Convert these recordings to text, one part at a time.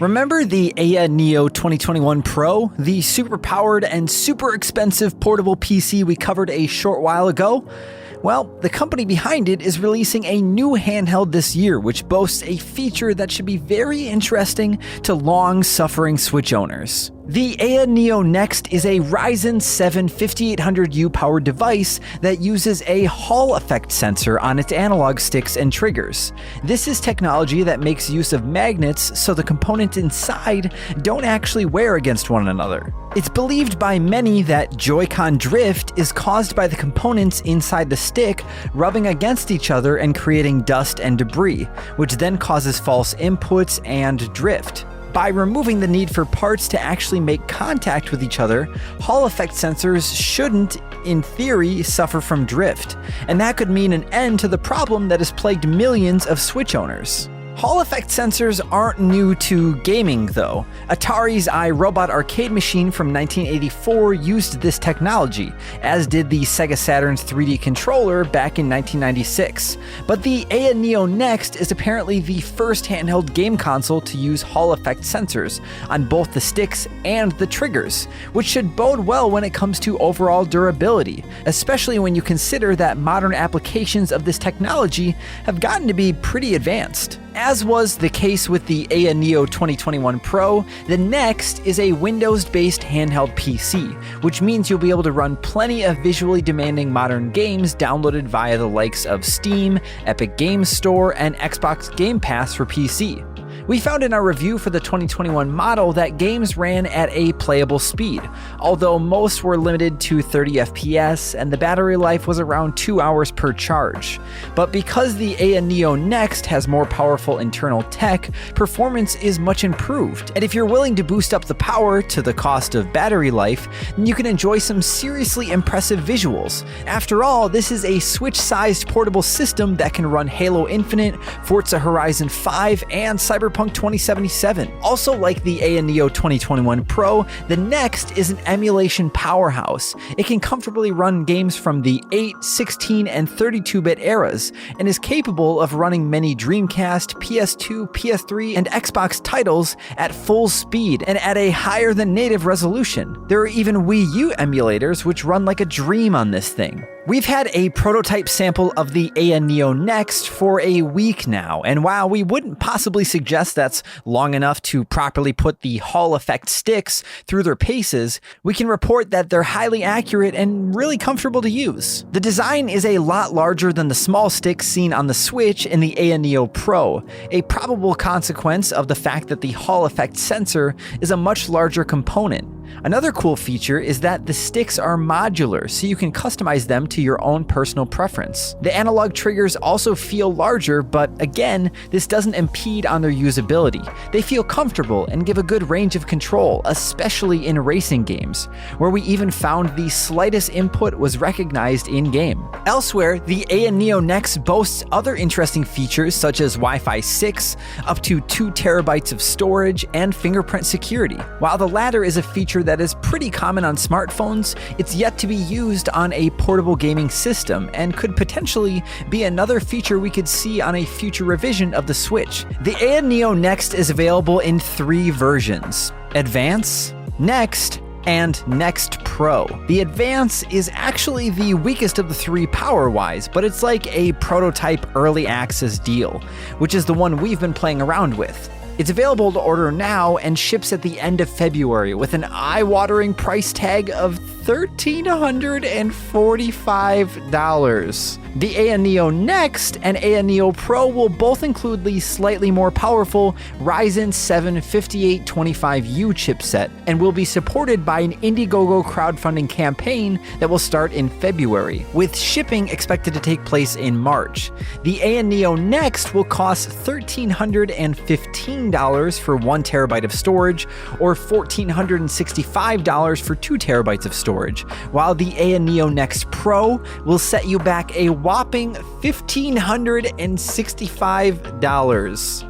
Remember the Aya Neo 2021 Pro, the super powered and super expensive portable PC we covered a short while ago? Well, the company behind it is releasing a new handheld this year, which boasts a feature that should be very interesting to long-suffering Switch owners. The Aya Neo Next is a Ryzen 7 5800U powered device that uses a Hall effect sensor on its analog sticks and triggers. This is technology that makes use of magnets so the components inside don't actually wear against one another. It's believed by many that Joy-Con drift is caused by the components inside the stick rubbing against each other and creating dust and debris, which then causes false inputs and drift. By removing the need for parts to actually make contact with each other, Hall effect sensors shouldn't, in theory, suffer from drift, and that could mean an end to the problem that has plagued millions of Switch owners. Hall effect sensors aren't new to gaming, though. Atari's iRobot arcade machine from 1984 used this technology, as did the Sega Saturn's 3D controller back in 1996. But the Aya Neo Next is apparently the first handheld game console to use Hall effect sensors on both the sticks and the triggers, which should bode well when it comes to overall durability, especially when you consider that modern applications of this technology have gotten to be pretty advanced. As was the case with the Aya Neo 2021 Pro, the Next is a Windows-based handheld PC, which means you'll be able to run plenty of visually demanding modern games downloaded via the likes of Steam, Epic Games Store, and Xbox Game Pass for PC. We found in our review for the 2021 model that games ran at a playable speed, although most were limited to 30 FPS and the battery life was around 2 hours per charge. But because the Aya Neo Next has more powerful internal tech, performance is much improved, and if you're willing to boost up the power to the cost of battery life, then you can enjoy some seriously impressive visuals. After all, this is a Switch-sized portable system that can run Halo Infinite, Forza Horizon 5, and Cyberpunk 2077. Also, like the Aya Neo 2021 Pro, the Next is an emulation powerhouse. It can comfortably run games from the 8, 16, and 32-bit eras, and is capable of running many Dreamcast, PS2, PS3, and Xbox titles at full speed and at a higher than native resolution. There are even Wii U emulators which run like a dream on this thing. We've had a prototype sample of the Aya Neo Next for a week now, and while we wouldn't possibly suggest that's long enough to properly put the Hall effect sticks through their paces, we can report that they're highly accurate and really comfortable to use. The design is a lot larger than the small sticks seen on the Switch in the Aya Neo Pro, a probable consequence of the fact that the Hall effect sensor is a much larger component. Another cool feature is that the sticks are modular, so you can customize them to your own personal preference. The analog triggers also feel larger, but again, this doesn't impede on their usability. They feel comfortable and give a good range of control, especially in racing games, where we even found the slightest input was recognized in-game. Elsewhere, the Aya Neo Next boasts other interesting features such as Wi-Fi 6, up to 2 terabytes of storage, and fingerprint security. While the latter is a feature that is pretty common on smartphones, it's yet to be used on a portable gaming system and could potentially be another feature we could see on a future revision of the Switch. The Aya Neo Next is available in 3 versions: Advance, Next, and Next Pro. The Advance is actually the weakest of the 3 power-wise, but it's like a prototype early access deal, which is the one we've been playing around with. It's available to order now and ships at the end of February with an eye-watering price tag of $1,345. The Aya Neo Next and Aya Neo Pro will both include the slightly more powerful Ryzen 7 5825U chipset and will be supported by an Indiegogo crowdfunding campaign that will start in February, with shipping expected to take place in March. The Aya Neo Next will cost $1,315 for 1 terabyte of storage, or $1,465 for 2 terabytes of storage, while the Aya Neo Next Pro will set you back a whopping $1,565.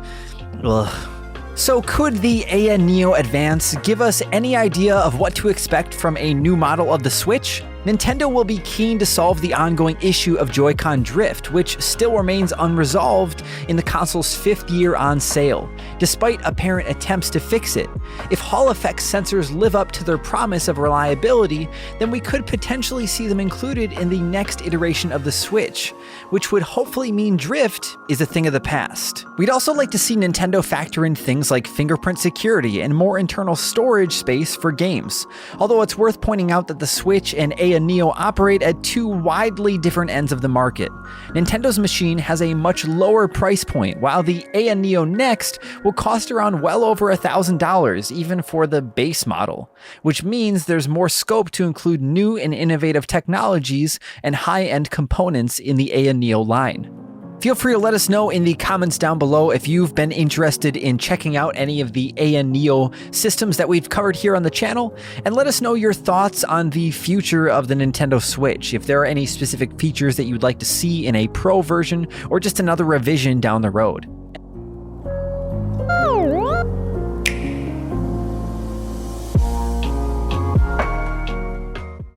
Ugh. So could the Aya Neo Advance give us any idea of what to expect from a new model of the Switch? Nintendo will be keen to solve the ongoing issue of Joy-Con drift, which still remains unresolved in the console's 5th year on sale, despite apparent attempts to fix it. If Hall effect sensors live up to their promise of reliability, then we could potentially see them included in the next iteration of the Switch, which would hopefully mean drift is a thing of the past. We'd also like to see Nintendo factor in things like fingerprint security and more internal storage space for games, although it's worth pointing out that the Switch and Neo operate at two widely different ends of the market. Nintendo's machine has a much lower price point, while the Neo Next will cost around well over $1,000 even for the base model, which means there's more scope to include new and innovative technologies and high-end components in the Neo line. Feel free to let us know in the comments down below if you've been interested in checking out any of the Neo systems that we've covered here on the channel, and let us know your thoughts on the future of the Nintendo Switch, if there are any specific features that you'd like to see in a Pro version or just another revision down the road.